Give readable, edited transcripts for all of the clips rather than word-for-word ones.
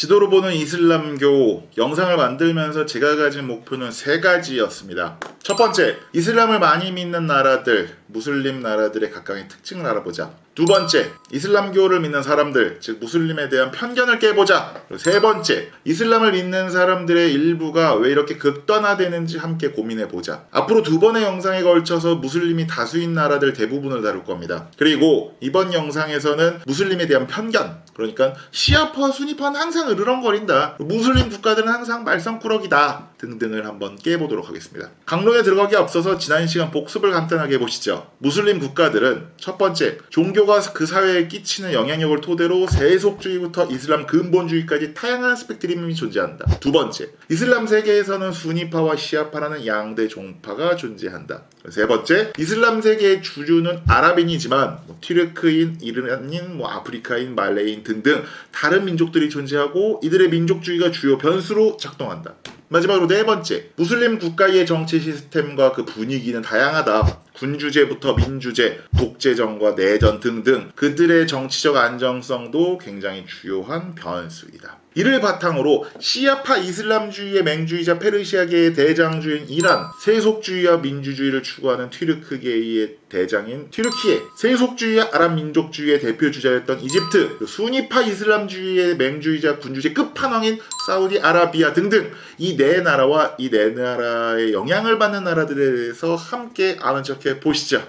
지도로 보는 이슬람교 영상을 만들면서 제가 가진 목표는 3가지였습니다. 첫 번째, 이슬람을 많이 믿는 나라들, 무슬림 나라들의 각각의 특징을 알아보자. 두 번째, 이슬람교를 믿는 사람들, 즉 무슬림에 대한 편견을 깨보자. 그리고 세 번째, 이슬람을 믿는 사람들의 일부가 왜 이렇게 극단화되는지 함께 고민해보자. 앞으로 2번의 영상에 걸쳐서 무슬림이 다수인 나라들 대부분을 다룰 겁니다. 그리고 이번 영상에서는 무슬림에 대한 편견, 그러니까 시아파와 수니파는 항상 으르렁거린다, 무슬림 국가들은 항상 말썽꾸러기다 등등을 한번 깨보도록 하겠습니다. 강론에 들어가기 앞서서 지난 시간 복습을 간단하게 해보시죠. 무슬림 국가들은 첫 번째, 종교가 그 사회에 끼치는 영향력을 토대로 세속주의부터 이슬람 근본주의까지 다양한 스펙트럼이 존재한다. 두 번째, 이슬람 세계에서는 수니파와 시아파라는 양대 종파가 존재한다. 세 번째, 이슬람 세계의 주주는 아랍인이지만 튀르크인, 이란인, 아프리카인, 말레이인 등등 다른 민족들이 존재하고 이들의 민족주의가 주요 변수로 작동한다. 마지막으로 네 번째, 무슬림 국가의 정치 시스템과 그 분위기는 다양하다. 군주제부터 민주제, 독재정과 내전 등등 그들의 정치적 안정성도 굉장히 주요한 변수이다. 이를 바탕으로 시아파 이슬람주의의 맹주의자 페르시아계의 대장주인 이란, 세속주의와 민주주의를 추구하는 튀르크계의 대장인 튀르키예, 세속주의와 아랍민족주의의 대표주자였던 이집트, 수니파 이슬람주의의 맹주의자 군주제 끝판왕인 사우디아라비아 등등 이 네 나라와 이 네 나라의 영향을 받는 나라들에 대해서 함께 아는 척해 보시죠.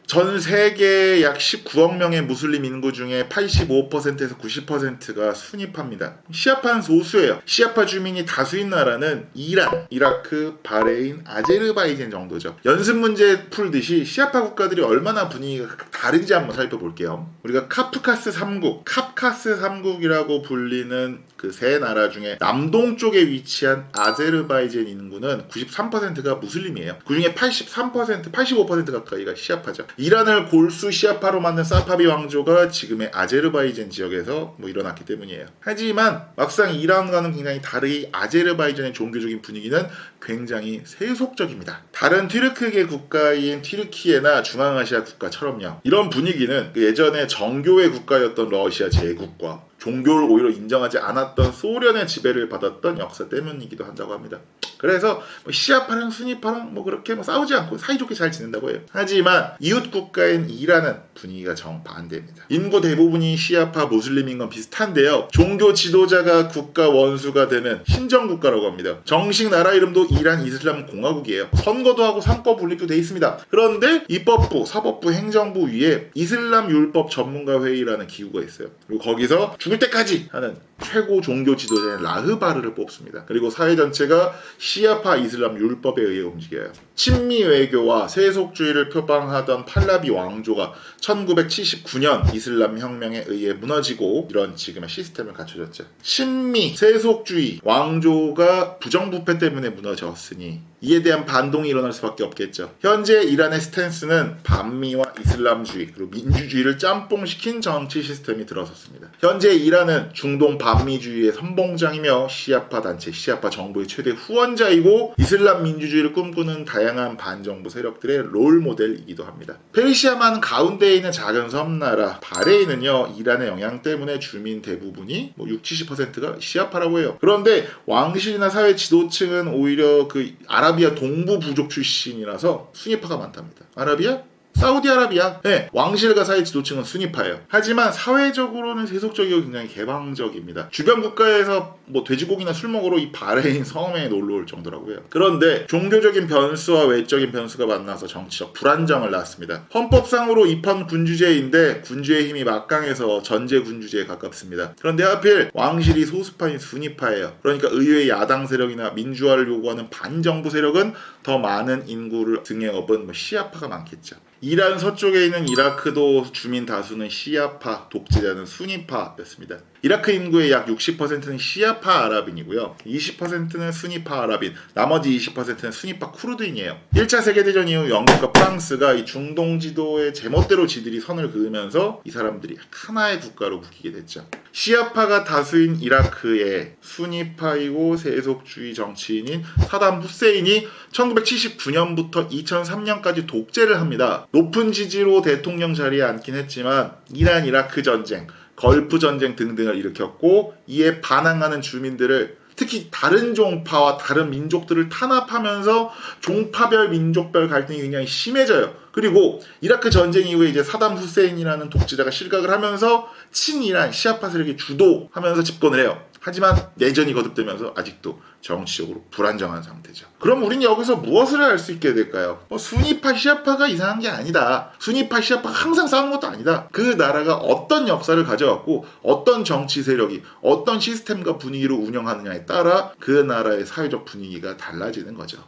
전 세계 약 19억 명의 무슬림 인구 중에 85%에서 90%가 수니파입니다. 시아파는 소수예요. 시아파 주민이 다수인 나라는 이란, 이라크, 바레인, 아제르바이잔 정도죠. 연습 문제 풀듯이 시아파 국가들이 얼마나 분위기가 다른지 한번 살펴볼게요. 우리가 카프카스 3국, 캅카스 3국이라고 불리는 그 세 나라 중에 남동쪽에 위치한 아제르바이잔 인구는 93%가 무슬림이에요. 그 중에 83%, 85% 가까이가 시아파죠. 이란을 골수 시아파로 만든 사파비 왕조가 지금의 아제르바이잔 지역에서 일어났기 때문이에요. 하지만 막상 이란과는 굉장히 다르게 아제르바이잔의 종교적인 분위기는 굉장히 세속적입니다. 다른 튀르크계 국가인 튀르키예나 중앙아시아 국가처럼요. 이런 분위기는 예전에 정교회 국가였던 러시아 제국과 종교를 오히려 인정하지 않았던 소련의 지배를 받았던 역사 때문이기도 한다고 합니다. 그래서 시아파랑 수니파랑 그렇게 싸우지 않고 사이좋게 잘 지낸다고 해요. 하지만 이웃 국가인 이란은 분위기가 정반대입니다. 인구 대부분이 시아파 무슬림인 건 비슷한데요. 종교 지도자가 국가 원수가 되는 신정국가라고 합니다. 정식 나라 이름도 이란 이슬람 공화국이에요. 선거도 하고 상권 분립도 돼 있습니다. 그런데 입법부, 사법부, 행정부 위에 이슬람 율법 전문가 회의라는 기구가 있어요. 그리고 거기서 죽을 때까지 하는 최고 종교 지도자인 라흐바르를 뽑습니다. 그리고 사회 전체가 시아파 이슬람 율법에 의해 움직여요. 친미 외교와 세속주의를 표방하던 팔라비 왕조가 1979년 이슬람 혁명에 의해 무너지고 이런 지금의 시스템을 갖춰졌죠. 친미 세속주의 왕조가 부정부패 때문에 무너졌으니 이에 대한 반동이 일어날 수밖에 없겠죠. 현재 이란의 스탠스는 반미와 이슬람주의 그리고 민주주의를 짬뽕시킨 정치 시스템이 들어섰습니다. 현재 이란은 중동 반미주의의 선봉장이며 시아파 단체, 시아파 정부의 최대 후원자이고 이슬람 민주주의를 꿈꾸는 다양한 반정부 세력들의 롤모델이기도 합니다. 페르시아만 가운데에 있는 작은 섬나라 바레인은요, 이란의 영향 때문에 주민 대부분이 60-70%가 시아파라고 해요. 그런데 왕실이나 사회 지도층은 오히려 그 아라비아 동부 부족 출신이라서 수니파가 많답니다. 아라비아? 사우디아라비아. 네, 왕실과 사회 지도층은 수니파예요. 하지만 사회적으로는 세속적이고 굉장히 개방적입니다. 주변 국가에서 돼지고기나 술 먹으러 이 바레인 섬에 놀러 올 정도라고 해요. 그런데 종교적인 변수와 외적인 변수가 만나서 정치적 불안정을 낳았습니다. 헌법상으로 입헌 군주제인데 군주의 힘이 막강해서 전제 군주제에 가깝습니다. 그런데 하필 왕실이 소수파인 수니파예요. 그러니까 의회의 야당 세력이나 민주화를 요구하는 반정부 세력은 더 많은 인구를 등에 업은 시아파가 많겠죠. 이란 서쪽에 있는 이라크도 주민 다수는 시아파, 독재자는 수니파였습니다. 이라크 인구의 약 60%는 시아파 아랍인이고요. 20%는 수니파 아랍인, 나머지 20%는 수니파 쿠르드인이에요. 1차 세계대전 이후 영국과 프랑스가 이 중동 지도의 제멋대로 지들이 선을 그으면서 이 사람들이 하나의 국가로 묶이게 됐죠. 시아파가 다수인 이라크의 수니파이고 세속주의 정치인인 사담 후세인이 1979년부터 2003년까지 독재를 합니다. 높은 지지로 대통령 자리에 앉긴 했지만 이란 이라크 전쟁, 걸프 전쟁 등등을 일으켰고 이에 반항하는 주민들을 특히 다른 종파와 다른 민족들을 탄압하면서 종파별 민족별 갈등이 굉장히 심해져요. 그리고 이라크 전쟁 이후에 이제 사담 후세인이라는 독재자가 실각을 하면서 친이란 시아파 세력이 주도하면서 집권을 해요. 하지만 내전이 거듭되면서 아직도 정치적으로 불안정한 상태죠. 그럼 우린 여기서 무엇을 알 수 있게 될까요? 수니파 시아파가 이상한 게 아니다. 수니파 시아파가 항상 싸우는 것도 아니다. 그 나라가 어떤 역사를 가져왔고 어떤 정치 세력이 어떤 시스템과 분위기로 운영하느냐에 따라 그 나라의 사회적 분위기가 달라지는 거죠.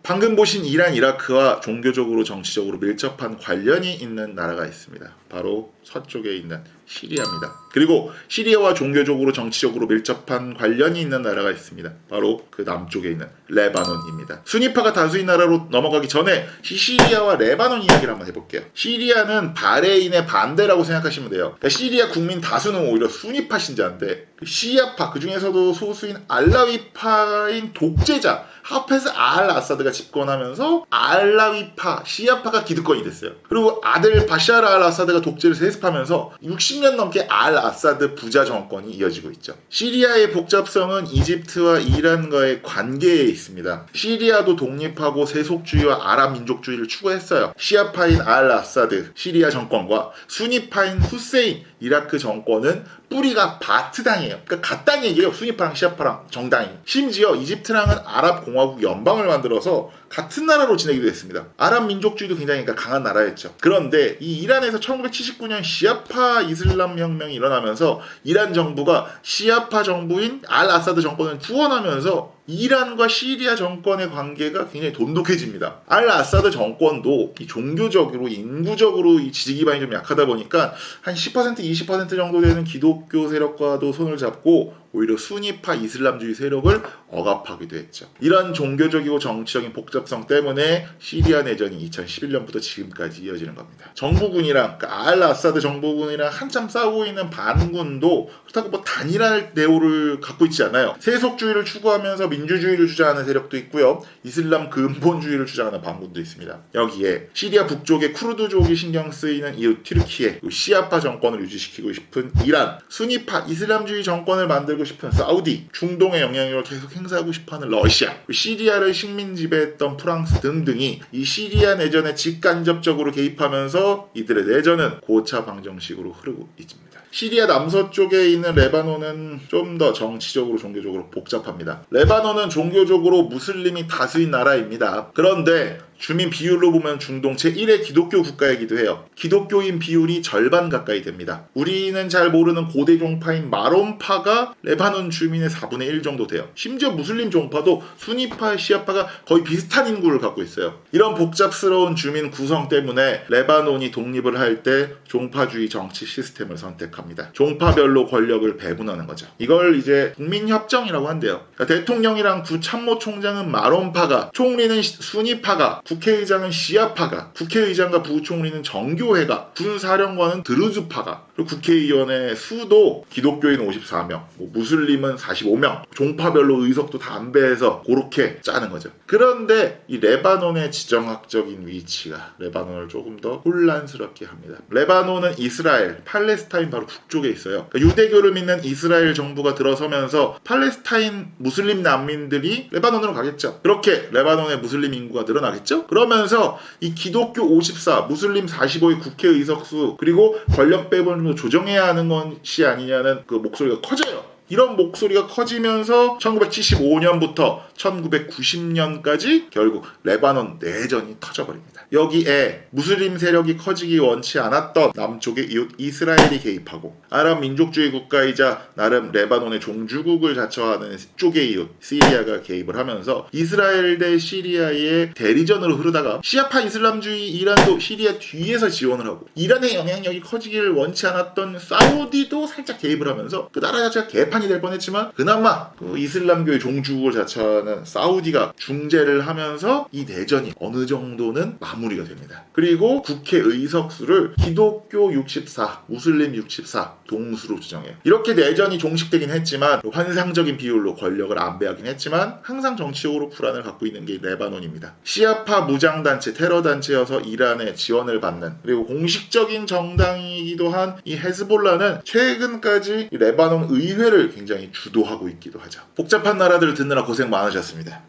방금 보신 이란, 이라크와 종교적으로 정치적으로 밀접한 관련이 있는 나라가 있습니다. 바로 서쪽에 있는 시리아입니다. 그리고 시리아와 종교적으로 정치적으로 밀접한 관련이 있는 나라가 있습니다. 바로 그 남쪽에 있는 레바논입니다. 수니파가 다수인 나라로 넘어가기 전에 시리아와 레바논 이야기를 한번 해볼게요. 시리아는 바레인의 반대라고 생각하시면 돼요. 그러니까 시리아 국민 다수는 오히려 수니파 신자인데 시아파, 그 중에서도 소수인 알라위파인 독재자 하페스 알 아사드가 집권하면서 알라위파, 시아파가 기득권이 됐어요. 그리고 아들 바샤르 알 아사드가 독재를 세습하면서 60년 넘게 알 아사드 부자 정권이 이어지고 있죠. 시리아의 복잡성은 이집트와 이란과의 관계에 있습니다. 시리아도 독립하고 세속주의와 아랍 민족주의를 추구했어요. 시아파인 알 아사드 시리아 정권과 수니파인 후세인 이라크 정권은 뿌리가 바트당이에요. 그러니까 같다는 얘기예요. 수니파랑 시아파랑 정당이. 심지어 이집트랑은 아랍공화국 연방을 만들어서 같은 나라로 지내기도 했습니다. 아랍 민족주의도 굉장히 강한 나라였죠. 그런데 이 이란에서 1979년 시아파 이슬람 혁명이 일어나면서 이란 정부가 시아파 정부인 알 아사드 정권을 구원하면서 이란과 시리아 정권의 관계가 굉장히 돈독해집니다. 알 아사드 정권도 이 종교적으로 인구적으로 이 지지 기반이 좀 약하다 보니까 한 10% 20% 정도 되는 기독교 세력과도 손을 잡고 오히려 수니파 이슬람주의 세력을 억압하기도 했죠. 이런 종교적이고 정치적인 복잡성 때문에 시리아 내전이 2011년부터 지금까지 이어지는 겁니다. 정부군이랑 그러니까 알 아사드 정부군이랑 한참 싸우고 있는 반군도 그렇다고 뭐 단일한 대우를 갖고 있지 않아요. 세속주의를 추구하면서 민주주의를 주장하는 세력도 있고요. 이슬람 근본주의를 주장하는 반군도 있습니다. 여기에 시리아 북쪽의 쿠르드족이 신경 쓰이는 이웃 튀르키예, 시아파 정권을 유지시키고 싶은 이란, 수니파 이슬람주의 정권을 만들고 싶은 사우디, 중동의 영향력을 계속 행사하고 싶어하는 러시아, 시리아를 식민 지배했던 프랑스 등등이 이 시리아 내전에 직간접적으로 개입하면서 이들의 내전은 고차 방정식으로 흐르고 있습니다. 시리아 남서쪽에 있는 레바논은 좀 더 정치적으로 종교적으로 복잡합니다. 레바논은 종교적으로 무슬림이 다수인 나라입니다. 그런데 주민 비율로 보면 중동 제1의 기독교 국가이기도 해요. 기독교인 비율이 절반 가까이 됩니다. 우리는 잘 모르는 고대 종파인 마론파가 레바논 주민의 4분의 1 정도 돼요. 심지어 무슬림 종파도 수니파, 시아파가 거의 비슷한 인구를 갖고 있어요. 이런 복잡스러운 주민 구성 때문에 레바논이 독립을 할 때 종파주의 정치 시스템을 선택합니다. 종파별로 권력을 배분하는 거죠. 이걸 이제 국민협정이라고 한대요. 그러니까 대통령이랑 부참모총장은 마론파가, 총리는 수니파가, 국회의장은 시아파가, 국회의장과 부총리는 정교회가, 군사령관은 드루즈파가, 그리고 국회의원의 수도 기독교인 54명, 무슬림은 45명, 종파별로 의석도 다 안배해서 그렇게 짜는 거죠. 그런데 이 레바논의 지정학적인 위치가 레바논을 조금 더 혼란스럽게 합니다. 레바논은 이스라엘, 팔레스타인 바로 북쪽에 있어요. 그러니까 유대교를 믿는 이스라엘 정부가 들어서면서 팔레스타인 무슬림 난민들이 레바논으로 가겠죠. 그렇게 레바논의 무슬림 인구가 늘어나겠죠. 그러면서 이 기독교 54, 무슬림 45의 국회 의석수 그리고 권력 배분을 조정해야 하는 것이 아니냐는 그 목소리가 커져요. 이런 목소리가 커지면서 1975년부터 1990년까지 결국 레바논 내전이 터져버립니다. 여기에 무슬림 세력이 커지기 원치 않았던 남쪽의 이웃 이스라엘이 개입하고 아랍 민족주의 국가이자 나름 레바논의 종주국을 자처하는 쪽의 이웃 시리아가 개입을 하면서 이스라엘 대 시리아의 대리전으로 흐르다가 시아파 이슬람주의 이란도 시리아 뒤에서 지원을 하고 이란의 영향력이 커지기를 원치 않았던 사우디도 살짝 개입을 하면서 그 나라 자체가 개판이 한탄이 될 뻔했지만 그나마 그 이슬람교의 종주국 자처하는 사우디가 중재를 하면서 이 내전이 어느 정도는 마무리가 됩니다. 그리고 국회 의석수를 기독교 64, 무슬림 64 동수로 조정해요. 이렇게 내전이 종식되긴 했지만 환상적인 비율로 권력을 안배하긴 했지만 항상 정치적으로 불안을 갖고 있는 게 레바논입니다. 시아파 무장단체, 테러단체여서 이란의 지원을 받는 그리고 공식적인 정당이기도 한 이 헤즈볼라는 최근까지 레바논 의회를 굉장히 주도하고 있기도 하죠. 복잡한 나라들을 듣느라 고생 많으셨습니다.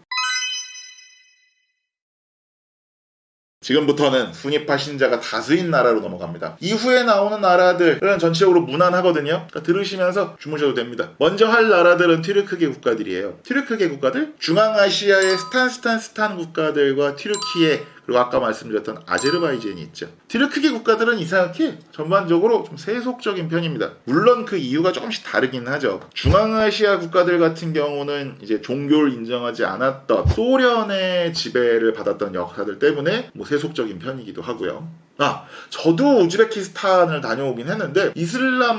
지금부터는 순위파 신자가 다수인 나라로 넘어갑니다. 이후에 나오는 나라들은 전체적으로 무난하거든요. 그러니까 들으시면서 주무셔도 됩니다. 먼저 할 나라들은 튀르크계 국가들이에요. 튀르크계 국가들? 중앙아시아의 스탄 국가들과 튀르키예 그리고 아까 말씀드렸던 아제르바이잔이 있죠. 튀르크계 국가들은 이상하게 전반적으로 좀 세속적인 편입니다. 물론 그 이유가 조금씩 다르긴 하죠. 중앙아시아 국가들 같은 경우는 이제 종교를 인정하지 않았던 소련의 지배를 받았던 역사들 때문에 뭐 세속적인 편이기도 하고요. 저도 우즈베키스탄을 다녀오긴 했는데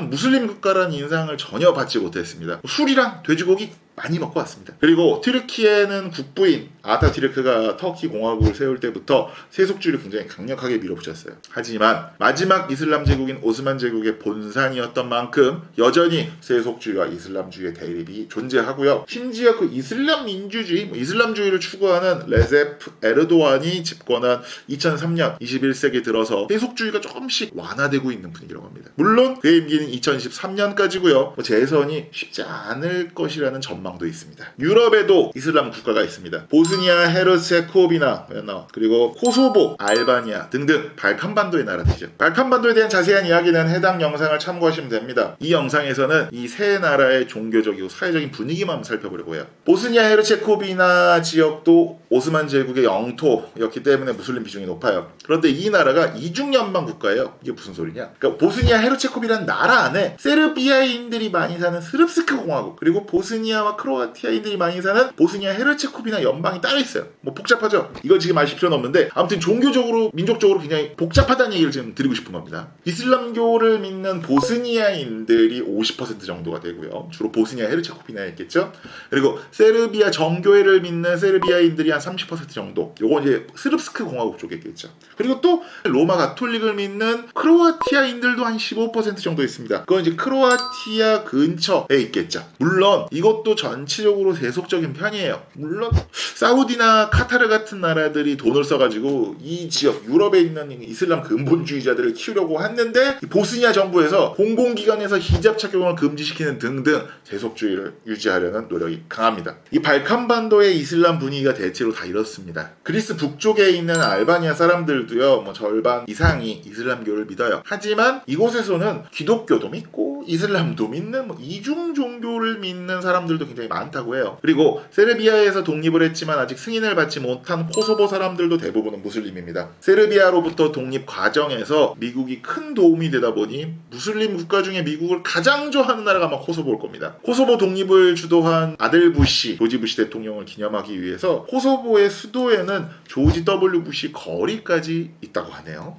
무슬림 국가라는 인상을 전혀 받지 못했습니다. 술이랑 돼지고기 많이 먹고 왔습니다. 그리고 튀르키예는 국부인 아타튀르크가 터키 공화국을 세울 때부터 세속주의를 굉장히 강력하게 밀어붙였어요. 하지만 마지막 이슬람 제국인 오스만 제국의 본산이었던 만큼 여전히 세속주의와 이슬람주의의 대립이 존재하고요. 심지어 그 이슬람 민주주의, 이슬람주의를 추구하는 레세프 에르도안이 집권한 2003년 21세기 들어서 세속주의가 조금씩 완화되고 있는 분위기라고 합니다. 물론 그의 임기는 2013년까지고요. 재선이 쉽지 않을 것이라는 전망도 있습니다. 유럽에도 이슬람 국가가 있습니다. 보스니아, 헤르체고비나, 그리고 코소보, 알바니아 등등 발칸반도의 나라들이죠. 발칸반도에 대한 자세한 이야기는 해당 영상을 참고하시면 됩니다. 이 영상에서는 이 세 나라의 종교적이고 사회적인 분위기만 살펴보려고 해요. 보스니아, 헤르체고비나 지역도 오스만 제국의 영토였기 때문에 무슬림 비중이 높아요. 그런데 이 나라가 이중연방 국가예요. 이게 무슨 소리냐? 그러니까 보스니아 헤르체고비라는 나라 안에 세르비아인들이 많이 사는 스릅스크 공화국, 그리고 보스니아와 크로아티아인들이 많이 사는 보스니아 헤르체고비나 연방이 따로 있어요. 뭐 복잡하죠? 이거 지금 아실 필요는 없는데 아무튼 종교적으로, 민족적으로 굉장히 복잡하다는 얘기를 지금 드리고 싶은 겁니다. 이슬람교를 믿는 보스니아인들이 50% 정도가 되고요. 주로 보스니아 헤르체고비나에 있겠죠? 그리고 세르비아 정교회를 믿는 세르비아인들이 한 30% 정도. 요건 이제 스릅스크 공화국 쪽에 있겠죠. 그리고 또 로마 가톨릭을 믿는 크로아티아인들도 한 15% 정도 있습니다. 그건 이제 크로아티아 근처에 있겠죠. 물론 이것도 전체적으로 세속적인 편이에요. 물론 사우디나 카타르 같은 나라들이 돈을 써가지고 이 지역 유럽에 있는 이슬람 근본주의자들을 키우려고 했는데 보스니아 정부에서 공공기관에서 히잡 착용을 금지시키는 등등 세속주의를 유지하려는 노력이 강합니다. 이 발칸반도의 이슬람 분위기가 대체로 다 이렇습니다. 그리스 북쪽에 있는 알바니아 사람들도요, 뭐 절반 이상이 이슬람교를 믿어요. 하지만 이곳에서는 기독교도 믿고 이슬람도 믿는 이중 종교를 믿는 사람들도 굉장히 많다고 해요. 그리고 세르비아에서 독립을 했지만 아직 승인을 받지 못한 코소보 사람들도 대부분은 무슬림입니다. 세르비아로부터 독립 과정에서 미국이 큰 도움이 되다 보니 무슬림 국가 중에 미국을 가장 좋아하는 나라가 아마 코소보일 겁니다. 코소보 독립을 주도한 아들 부시, 조지 부시 대통령을 기념하기 위해서 코소보의 수도에는 조지 W 부시 거리까지 있다고 하네요.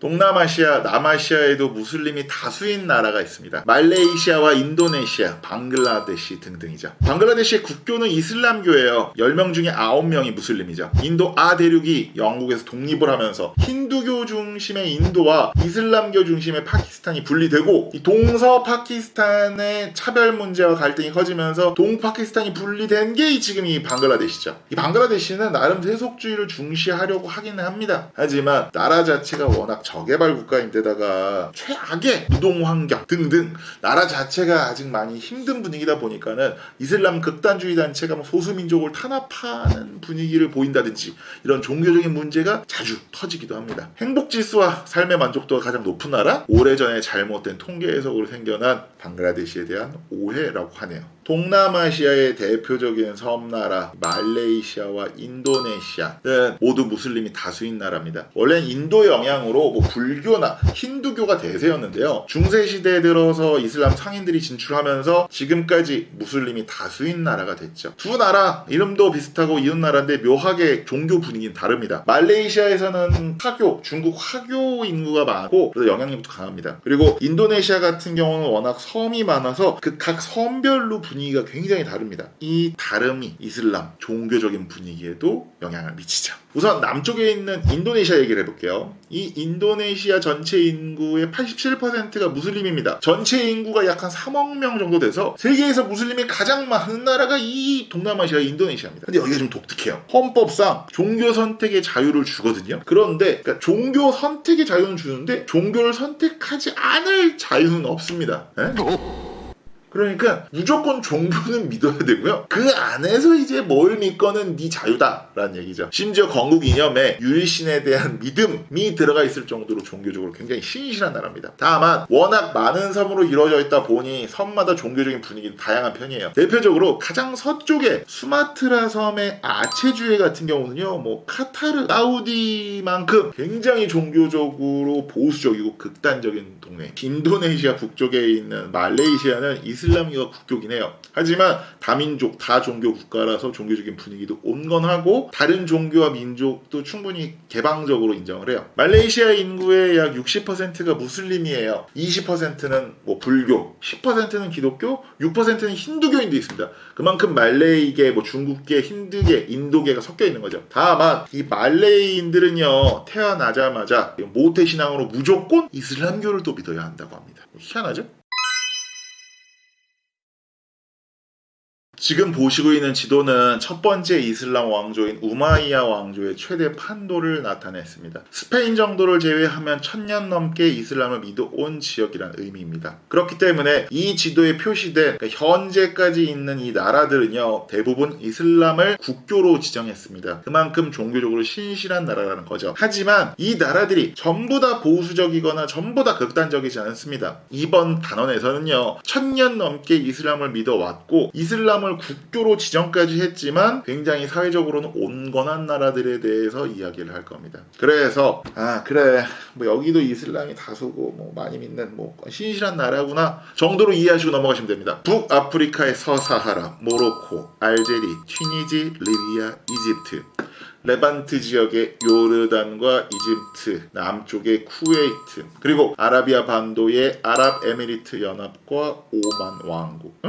동남아시아, 남아시아에도 무슬림이 다수인 나라가 있습니다. 말레이시아와 인도네시아, 방글라데시 등등이죠. 방글라데시의 국교는 이슬람교예요. 10명 중에 9명이 무슬림이죠. 인도 대륙이 영국에서 독립을 하면서 힌두교 중심의 인도와 이슬람교 중심의 파키스탄이 분리되고 이 동서 파키스탄의 차별 문제와 갈등이 커지면서 동파키스탄이 분리된 게 지금 이 방글라데시죠. 이 방글라데시는 나름 세속주의를 중시하려고 하기는 합니다. 하지만 나라 자체가 워낙 저개발 국가인데다가 최악의 노동 환경 등등 나라 자체가 아직 많이 힘든 분위기다 보니까는 이슬람 극단주의 단체가 소수민족을 탄압하는 분위기를 보인다든지 이런 종교적인 문제가 자주 터지기도 합니다. 행복지수와 삶의 만족도가 가장 높은 나라? 오래전에 잘못된 통계 해석으로 생겨난 방글라데시에 대한 오해라고 하네요. 동남아시아의 대표적인 섬나라 말레이시아와 인도네시아는 모두 무슬림이 다수인 나라입니다. 원래는 인도 영향으로 뭐 불교나 힌두교가 대세였는데요. 중세시대에 들어서 이슬람 상인들이 진출하면서 지금까지 무슬림이 다수인 나라가 됐죠. 두 나라 이름도 비슷하고 이웃 나라인데 묘하게 종교 분위기는 다릅니다. 말레이시아에서는 화교, 중국 화교 인구가 많고 그래서 영향력도 강합니다. 그리고 인도네시아 같은 경우는 워낙 섬이 많아서 그 각 섬별로 분위기가 굉장히 다릅니다. 이 다름이 이슬람 종교적인 분위기에도 영향을 미치죠. 우선 남쪽에 있는 인도네시아 얘기를 해볼게요. 이 인도네시아 전체 인구의 87%가 무슬림입니다. 전체 인구가 약 한 3억 명 정도 돼서 세계에서 무슬림이 가장 많은 나라가 이 동남아시아 인도네시아입니다. 근데 여기가 좀 독특해요. 헌법상 종교 선택의 자유를 주거든요. 그런데 그러니까 종교 선택의 자유는 주는데 종교를 선택하지 않을 자유는 없습니다. 에? 그러니까 무조건 종교는 믿어야 되고요. 그 안에서 이제 뭘 믿거는 네 자유다라는 얘기죠. 심지어 건국 이념에 유일신에 대한 믿음이 들어가 있을 정도로 종교적으로 굉장히 신실한 나라입니다. 다만 워낙 많은 섬으로 이루어져 있다 보니 섬마다 종교적인 분위기는 다양한 편이에요. 대표적으로 가장 서쪽에 수마트라 섬의 아체주에 같은 경우는요, 뭐 카타르, 사우디만큼 굉장히 종교적으로 보수적이고 극단적인 동네. 인도네시아 북쪽에 있는 말레이시아는 이슬람교가 국교긴 해요. 하지만 다민족, 다종교 국가라서 종교적인 분위기도 온건하고 다른 종교와 민족도 충분히 개방적으로 인정을 해요. 말레이시아 인구의 약 60%가 무슬림이에요. 20%는 뭐 불교, 10%는 기독교, 6%는 힌두교인도 있습니다. 그만큼 말레이계, 뭐 중국계, 힌두계, 인도계가 섞여 있는 거죠. 다만 이 말레이인들은요, 태어나자마자 모태신앙으로 무조건 이슬람교를 또 믿어야 한다고 합니다. 희한하죠? 지금 보시고 있는 지도는 첫 번째 이슬람 왕조인 우마이야 왕조의 최대 판도를 나타냈습니다. 스페인 정도를 제외하면 1000년 넘게 이슬람을 믿어온 지역이라는 의미입니다. 그렇기 때문에 이 지도에 표시된 현재까지 있는 이 나라들은요, 대부분 이슬람을 국교로 지정했습니다. 그만큼 종교적으로 신실한 나라라는 거죠. 하지만 이 나라들이 전부 다 보수적이거나 전부 다 극단적이지 않습니다. 이번 단원에서는요, 1000년 넘게 이슬람을 믿어왔고 이슬람을 국교로 지정까지 했지만 굉장히 사회적으로는 온건한 나라들에 대해서 이야기를 할 겁니다. 그래서 그래 뭐 여기도 이슬람이 다수고 뭐 많이 믿는 뭐 신실한 나라구나 정도로 이해하시고 넘어가시면 됩니다. 북아프리카의 서사하라, 모로코, 알제리, 튀니지, 리비아, 이집트, 레반트 지역의 요르단과 이집트, 남쪽의 쿠웨이트, 그리고 아라비아 반도의 아랍에미리트 연합과 오만 왕국.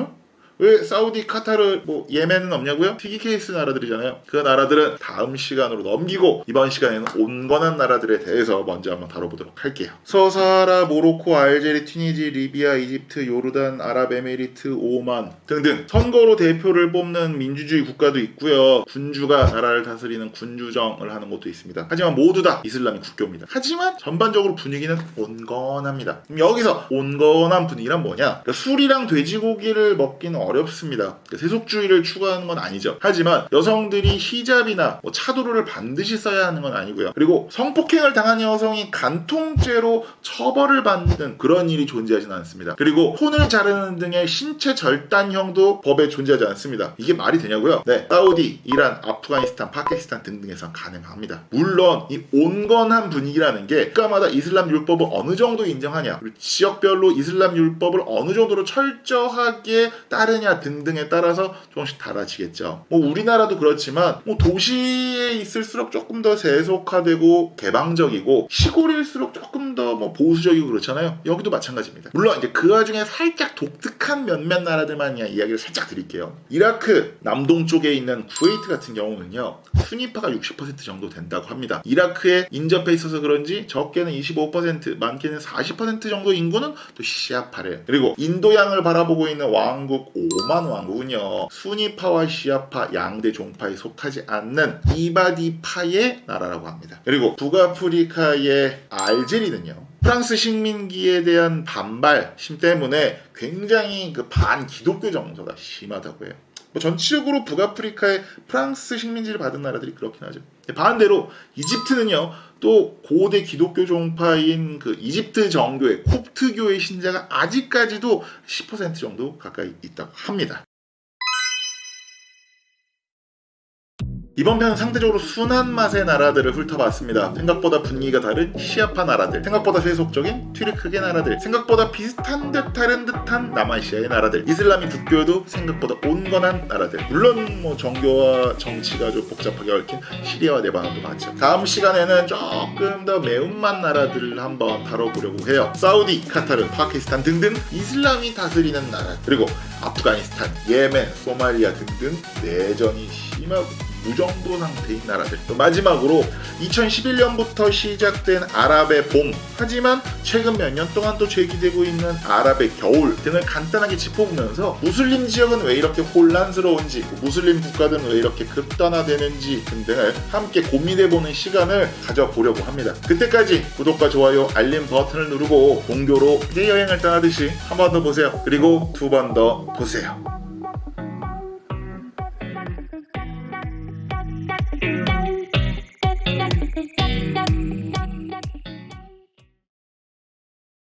왜 사우디, 카타르, 뭐 예멘은 없냐고요? 티기 케이스 나라들이잖아요. 그 나라들은 다음 시간으로 넘기고 이번 시간에는 온건한 나라들에 대해서 먼저 한번 다뤄보도록 할게요. 서사하라, 모로코, 알제리, 튀니지, 리비아, 이집트, 요르단, 아랍에미리트, 오만 등등 선거로 대표를 뽑는 민주주의 국가도 있고요. 군주가 나라를 다스리는 군주정을 하는 곳도 있습니다. 하지만 모두 다 이슬람이 국교입니다. 하지만 전반적으로 분위기는 온건합니다. 그럼 여기서 온건한 분위기란 뭐냐? 그러니까 술이랑 돼지고기를 먹기는 어렵습니다. 세속주의를 추구하는 건 아니죠. 하지만 여성들이 히잡이나 뭐 차도르를 반드시 써야 하는 건 아니고요. 그리고 성폭행을 당한 여성이 간통죄로 처벌을 받는 그런 일이 존재하지는 않습니다. 그리고 손을 자르는 등의 신체 절단형도 법에 존재하지 않습니다. 이게 말이 되냐고요? 네, 사우디, 이란, 아프가니스탄, 파키스탄 등등에서 가능합니다. 물론 이 온건한 분위기라는 게 국가마다 이슬람 율법을 어느 정도 인정하냐, 그리고 지역별로 이슬람 율법을 어느 정도로 철저하게 따르냐 등등에 따라서 조금씩 달라지겠죠. 뭐 우리나라도 그렇지만 뭐 도시에 있을수록 조금 더 세속화되고 개방적이고 시골일수록 조금 더 뭐 보수적이고 그렇잖아요. 여기도 마찬가지입니다. 물론 이제 그 와중에 살짝 독특한 몇몇 나라들만 이야기를 살짝 드릴게요. 이라크 남동쪽에 있는 쿠웨이트 같은 경우는요, 수니파가 60% 정도 된다고 합니다. 이라크에 인접해 있어서 그런지 적게는 25%, 많게는 40% 정도 인구는 또 시아파래요. 그리고 인도양을 바라보고 있는 왕국 오만 왕국은요, 수니파와 시아파 양대 종파에 속하지 않는 이바디파의 나라라고 합니다. 그리고 북아프리카의 알제리는요, 프랑스 식민기에 대한 반발심 때문에 굉장히 그 반기독교 정서가 심하다고 해요. 뭐 전체적으로 북아프리카의 프랑스 식민지를 받은 나라들이 그렇긴 하죠. 반대로 이집트는요, 또 고대 기독교 종파인 그 이집트 정교회 콥트교의 신자가 아직까지도 10% 정도 가까이 있다고 합니다. 이번 편은 상대적으로 순한 맛의 나라들을 훑어봤습니다. 생각보다 분위기가 다른 시아파 나라들, 생각보다 세속적인 튀르크계 나라들, 생각보다 비슷한 듯 다른 듯한 남아시아의 나라들, 이슬람이 국교에도 생각보다 온건한 나라들, 물론 뭐 정교와 정치가 좀 복잡하게 얽힌 시리아와 레바논도 맞죠. 다음 시간에는 조금 더 매운맛 나라들을 한번 다뤄보려고 해요. 사우디, 카타르, 파키스탄 등등 이슬람이 다스리는 나라, 그리고 아프가니스탄, 예멘, 소말리아 등등 내전이 심하고 무정부 상태인 나라들. 또 마지막으로 2011년부터 시작된 아랍의 봄, 하지만 최근 몇 년 동안 또 제기되고 있는 아랍의 겨울 등을 간단하게 짚어보면서 무슬림 지역은 왜 이렇게 혼란스러운지, 무슬림 국가들은 왜 이렇게 급단화되는지 등등을 함께 고민해보는 시간을 가져보려고 합니다. 그때까지 구독과 좋아요, 알림 버튼을 누르고 공교로 이제 여행을 떠나듯이 한 번 더 보세요. 그리고 두 번 더 보세요.